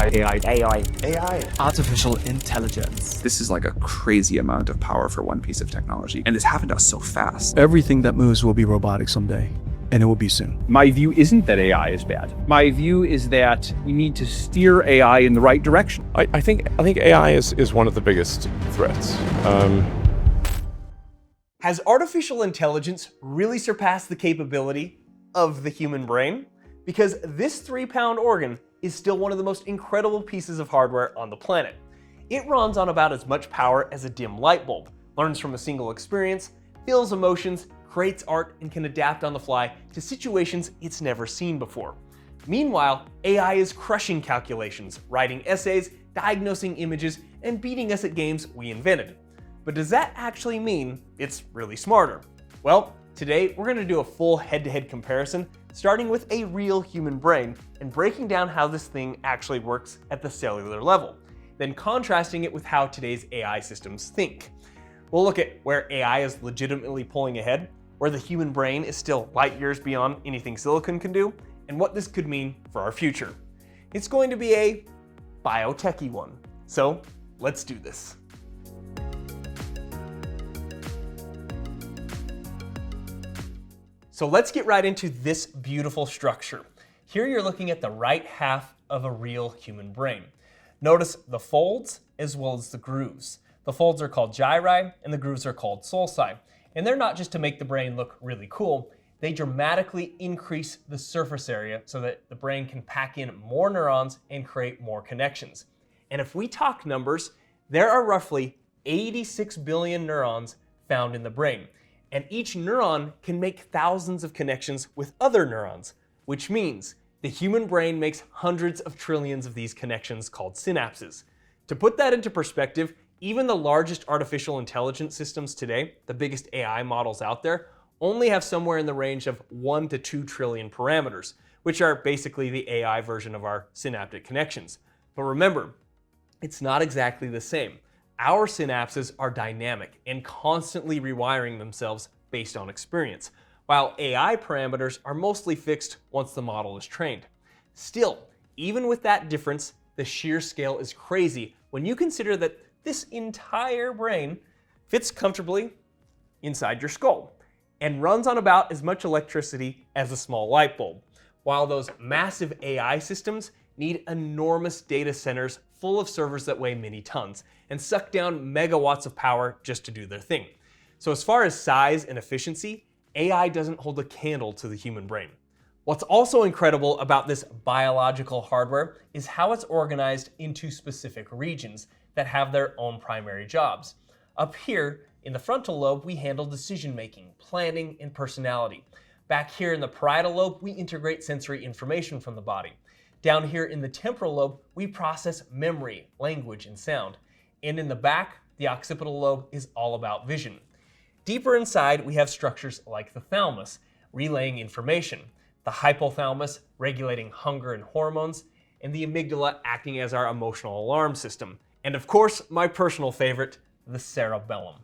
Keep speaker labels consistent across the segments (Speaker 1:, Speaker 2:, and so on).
Speaker 1: AI.
Speaker 2: Artificial intelligence.
Speaker 3: This is like a crazy amount of power for one piece of technology. And this happened to us so fast.
Speaker 2: Everything that moves will be robotic someday, and it will be soon.
Speaker 4: My view isn't that AI is bad. My view is that we need to steer AI in the right direction.
Speaker 1: I think AI is one of the biggest threats.
Speaker 5: Has artificial intelligence really surpassed the capability of the human brain? Because this 3-pound organ is still one of the most incredible pieces of hardware on the planet. It runs on about as much power as a dim light bulb, learns from a single experience, feels emotions, creates art, and can adapt on the fly to situations it's never seen before. Meanwhile, AI is crushing calculations, writing essays, diagnosing images, and beating us at games we invented. But does that actually mean it's really smarter? Well, today we're going to do a full head-to-head comparison, starting with a real human brain and breaking down how this thing actually works at the cellular level, then contrasting it with how today's AI systems think. We'll look at where AI is legitimately pulling ahead, where the human brain is still light years beyond anything silicon can do, and what this could mean for our future. It's going to be a biotechy one. So let's do this. So let's get right into this beautiful structure. Here you're looking at the right half of a real human brain. Notice the folds as well as the grooves. The folds are called gyri and the grooves are called sulci. And they're not just to make the brain look really cool, they dramatically increase the surface area so that the brain can pack in more neurons and create more connections. And if we talk numbers, there are roughly 86 billion neurons found in the brain. And each neuron can make thousands of connections with other neurons, which means the human brain makes hundreds of trillions of these connections called synapses. To put that into perspective, even the largest artificial intelligence systems today, the biggest AI models out there, only have somewhere in the range of 1 to 2 trillion parameters, which are basically the AI version of our synaptic connections. But remember, it's not exactly the same. Our synapses are dynamic and constantly rewiring themselves based on experience, while AI parameters are mostly fixed once the model is trained. Still, even with that difference, the sheer scale is crazy when you consider that this entire brain fits comfortably inside your skull and runs on about as much electricity as a small light bulb, while those massive AI systems need enormous data centers full of servers that weigh many tons and suck down megawatts of power just to do their thing. So as far as size and efficiency, AI doesn't hold a candle to the human brain. What's also incredible about this biological hardware is how it's organized into specific regions that have their own primary jobs. Up here in the frontal lobe, we handle decision-making, planning, and personality. Back here in the parietal lobe, we integrate sensory information from the body. Down here in the temporal lobe, we process memory, language, and sound. And in the back, the occipital lobe is all about vision. Deeper inside, we have structures like the thalamus, relaying information, the hypothalamus, regulating hunger and hormones, and the amygdala acting as our emotional alarm system. And of course, my personal favorite, the cerebellum,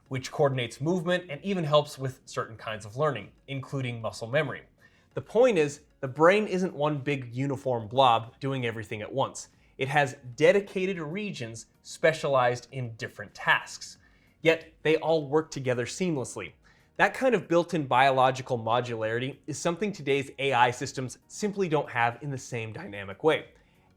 Speaker 5: which coordinates movement and even helps with certain kinds of learning, including muscle memory. The point is, the brain isn't one big uniform blob doing everything at once. It has dedicated regions specialized in different tasks. Yet they all work together seamlessly. That kind of built-in biological modularity is something today's AI systems simply don't have in the same dynamic way.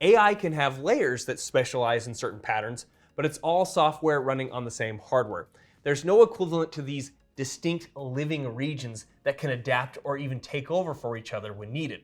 Speaker 5: AI can have layers that specialize in certain patterns, but it's all software running on the same hardware. There's no equivalent to these distinct living regions that can adapt or even take over for each other when needed.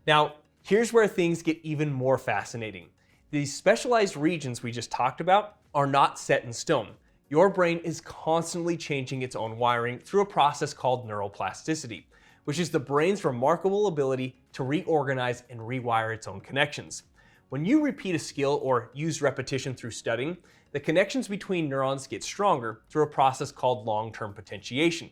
Speaker 5: Now, here's where things get even more fascinating. These specialized regions we just talked about are not set in stone. Your brain is constantly changing its own wiring through a process called neuroplasticity, which is the brain's remarkable ability to reorganize and rewire its own connections. When you repeat a skill or use repetition through studying, the connections between neurons get stronger through a process called long-term potentiation.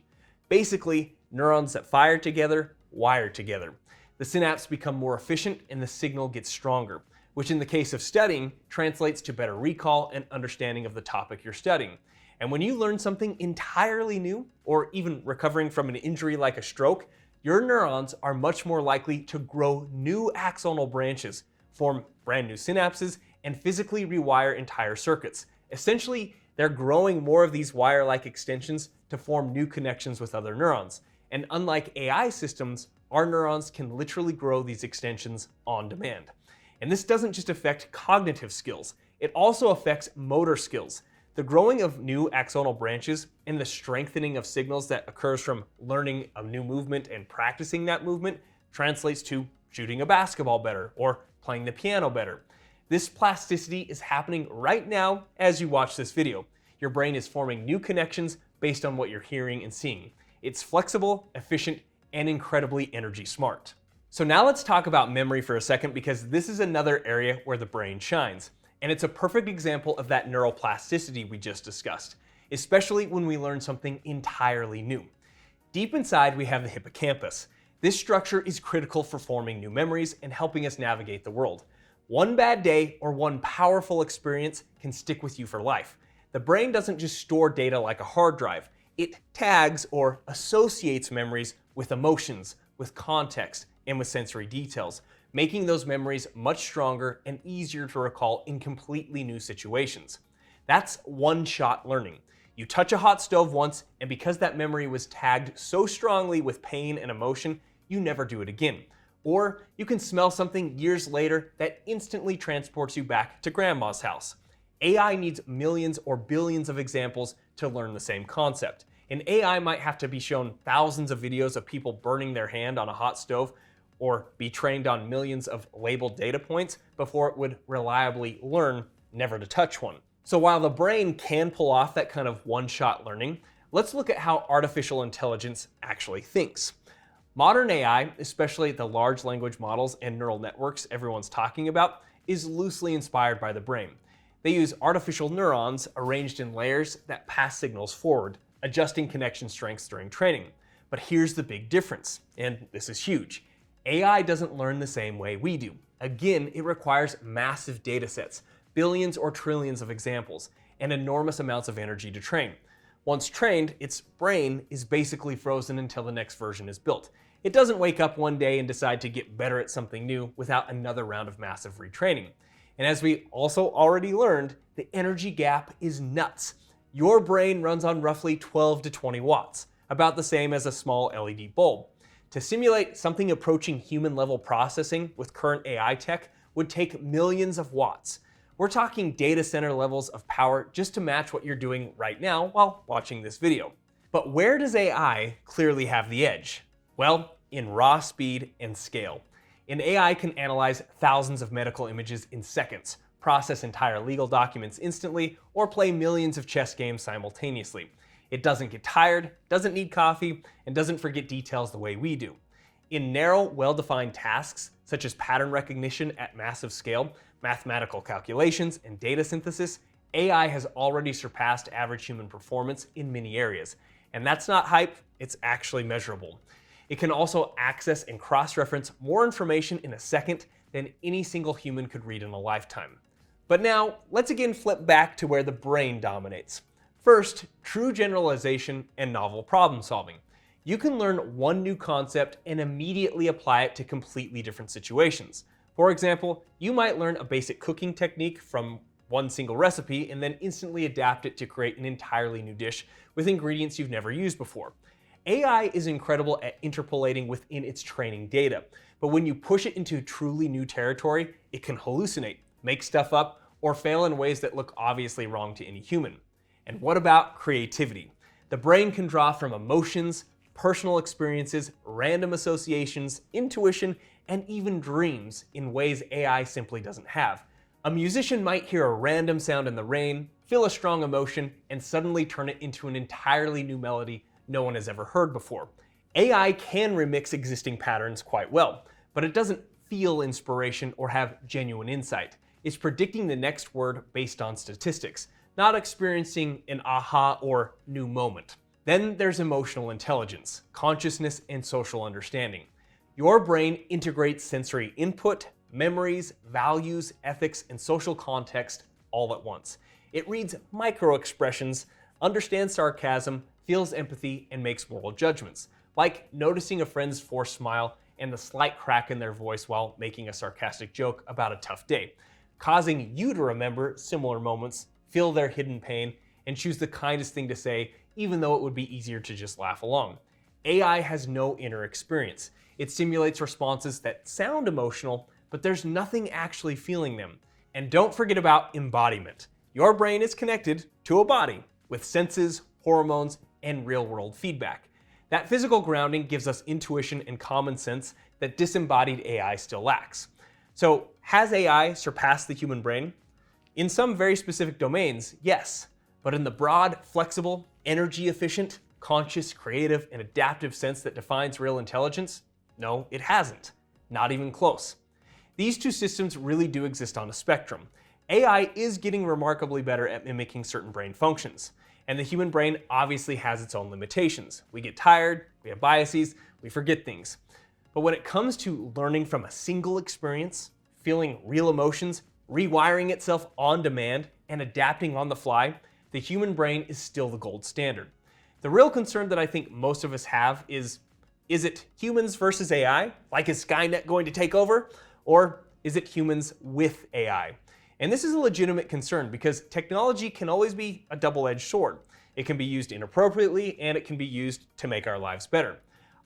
Speaker 5: Basically, neurons that fire together, wire together. The synapse become more efficient and the signal gets stronger, which in the case of studying translates to better recall and understanding of the topic you're studying. And when you learn something entirely new, or even recovering from an injury like a stroke, your neurons are much more likely to grow new axonal branches, form brand new synapses, and physically rewire entire circuits. Essentially, they're growing more of these wire-like extensions to form new connections with other neurons. And unlike AI systems, our neurons can literally grow these extensions on demand. And this doesn't just affect cognitive skills, it also affects motor skills. The growing of new axonal branches and the strengthening of signals that occurs from learning a new movement and practicing that movement translates to shooting a basketball better or playing the piano better. This plasticity is happening right now as you watch this video. Your brain is forming new connections based on what you're hearing and seeing. It's flexible, efficient, and incredibly energy smart. So now let's talk about memory for a second, because this is another area where the brain shines. And it's a perfect example of that neuroplasticity we just discussed, especially when we learn something entirely new. Deep inside, we have the hippocampus. This structure is critical for forming new memories and helping us navigate the world. One bad day or one powerful experience can stick with you for life. The brain doesn't just store data like a hard drive. It tags or associates memories with emotions, with context, and with sensory details, making those memories much stronger and easier to recall in completely new situations. That's one-shot learning. You touch a hot stove once, and because that memory was tagged so strongly with pain and emotion, you never do it again. Or you can smell something years later that instantly transports you back to grandma's house. AI needs millions or billions of examples to learn the same concept. And AI might have to be shown thousands of videos of people burning their hand on a hot stove, or be trained on millions of labeled data points before it would reliably learn never to touch one. So while the brain can pull off that kind of one-shot learning, let's look at how artificial intelligence actually thinks. Modern AI, especially the large language models and neural networks everyone's talking about, is loosely inspired by the brain. They use artificial neurons arranged in layers that pass signals forward, adjusting connection strengths during training. But here's the big difference, and this is huge. AI doesn't learn the same way we do. Again, it requires massive data sets, billions or trillions of examples, and enormous amounts of energy to train. Once trained, its brain is basically frozen until the next version is built. It doesn't wake up one day and decide to get better at something new without another round of massive retraining. And as we also already learned, the energy gap is nuts. Your brain runs on roughly 12 to 20 watts, about the same as a small LED bulb. To simulate something approaching human-level processing with current AI tech would take millions of watts. We're talking data center levels of power just to match what you're doing right now while watching this video. But where does AI clearly have the edge? Well, in raw speed and scale. An AI can analyze thousands of medical images in seconds, process entire legal documents instantly, or play millions of chess games simultaneously. It doesn't get tired, doesn't need coffee, and doesn't forget details the way we do. In narrow, well-defined tasks, such as pattern recognition at massive scale, mathematical calculations, and data synthesis, AI has already surpassed average human performance in many areas. And that's not hype, it's actually measurable. It can also access and cross-reference more information in a second than any single human could read in a lifetime. But now, let's again flip back to where the brain dominates. First, true generalization and novel problem solving. You can learn one new concept and immediately apply it to completely different situations. For example, you might learn a basic cooking technique from one single recipe and then instantly adapt it to create an entirely new dish with ingredients you've never used before. AI is incredible at interpolating within its training data, but when you push it into truly new territory, it can hallucinate, make stuff up, or fail in ways that look obviously wrong to any human. And what about creativity? The brain can draw from emotions, personal experiences, random associations, intuition, and even dreams in ways AI simply doesn't have. A musician might hear a random sound in the rain, feel a strong emotion, and suddenly turn it into an entirely new melody no one has ever heard before. AI can remix existing patterns quite well, but it doesn't feel inspiration or have genuine insight. It's predicting the next word based on statistics, not experiencing an aha or new moment. Then there's emotional intelligence, consciousness, and social understanding. Your brain integrates sensory input, memories, values, ethics, and social context all at once. It reads micro-expressions, understands sarcasm, feels empathy, and makes moral judgments, like noticing a friend's forced smile and the slight crack in their voice while making a sarcastic joke about a tough day, causing you to remember similar moments, feel their hidden pain, and choose the kindest thing to say, even though it would be easier to just laugh along. AI has no inner experience. It simulates responses that sound emotional, but there's nothing actually feeling them. And don't forget about embodiment. Your brain is connected to a body with senses, hormones, and real-world feedback. That physical grounding gives us intuition and common sense that disembodied AI still lacks. So, has AI surpassed the human brain? In some very specific domains, yes. But in the broad, flexible, energy-efficient, conscious, creative, and adaptive sense that defines real intelligence, no, it hasn't. Not even close. These two systems really do exist on a spectrum. AI is getting remarkably better at mimicking certain brain functions. And the human brain obviously has its own limitations. We get tired, we have biases, we forget things. But when it comes to learning from a single experience, feeling real emotions, rewiring itself on demand, and adapting on the fly, the human brain is still the gold standard. The real concern that I think most of us have is it humans versus AI? Like, is Skynet going to take over? Or is it humans with AI? And this is a legitimate concern because technology can always be a double-edged sword. It can be used inappropriately and it can be used to make our lives better.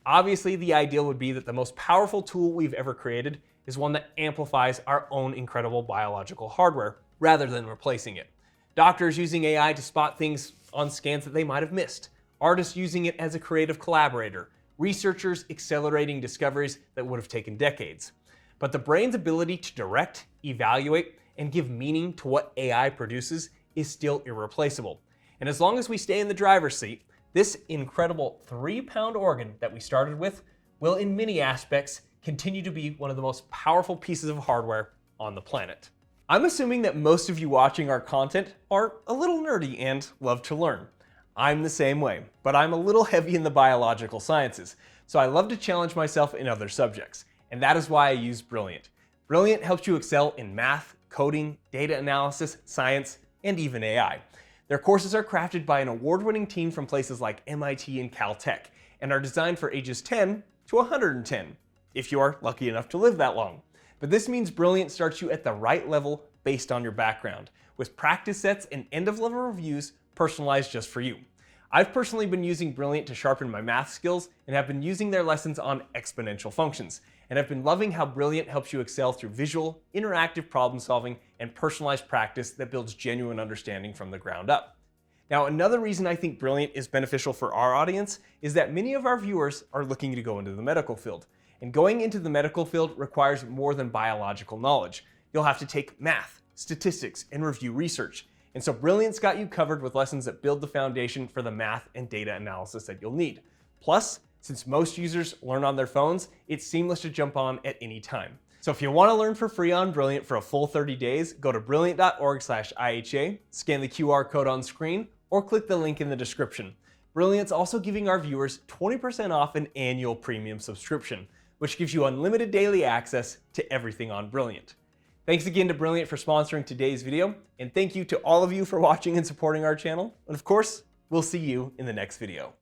Speaker 5: Obviously, the ideal would be that the most powerful tool we've ever created is one that amplifies our own incredible biological hardware rather than replacing it. Doctors using AI to spot things on scans that they might have missed. Artists using it as a creative collaborator. Researchers accelerating discoveries that would have taken decades. But the brain's ability to direct, evaluate, and give meaning to what AI produces is still irreplaceable. And as long as we stay in the driver's seat, this incredible 3-pound organ that we started with will in many aspects continue to be one of the most powerful pieces of hardware on the planet. I'm assuming that most of you watching our content are a little nerdy and love to learn. I'm the same way, but I'm a little heavy in the biological sciences, so I love to challenge myself in other subjects, and that is why I use Brilliant. Brilliant helps you excel in math, coding, data analysis, science, and even AI. Their courses are crafted by an award-winning team from places like MIT and Caltech, and are designed for ages 10 to 110, if you are lucky enough to live that long. But this means Brilliant starts you at the right level based on your background, with practice sets and end-of-level reviews personalized just for you. I've personally been using Brilliant to sharpen my math skills and have been using their lessons on exponential functions, and I've been loving how Brilliant helps you excel through visual, interactive problem solving and personalized practice that builds genuine understanding from the ground up. Now, another reason I think Brilliant is beneficial for our audience is that many of our viewers are looking to go into the medical field, and going into the medical field requires more than biological knowledge. You'll have to take math, statistics, and review research. And so Brilliant's got you covered with lessons that build the foundation for the math and data analysis that you'll need. Plus, since most users learn on their phones, it's seamless to jump on at any time. So if you want to learn for free on Brilliant for a full 30 days, go to brilliant.org/IHA, scan the QR code on screen, or click the link in the description. Brilliant's also giving our viewers 20% off an annual premium subscription, which gives you unlimited daily access to everything on Brilliant. Thanks again to Brilliant for sponsoring today's video, and thank you to all of you for watching and supporting our channel. And of course, we'll see you in the next video.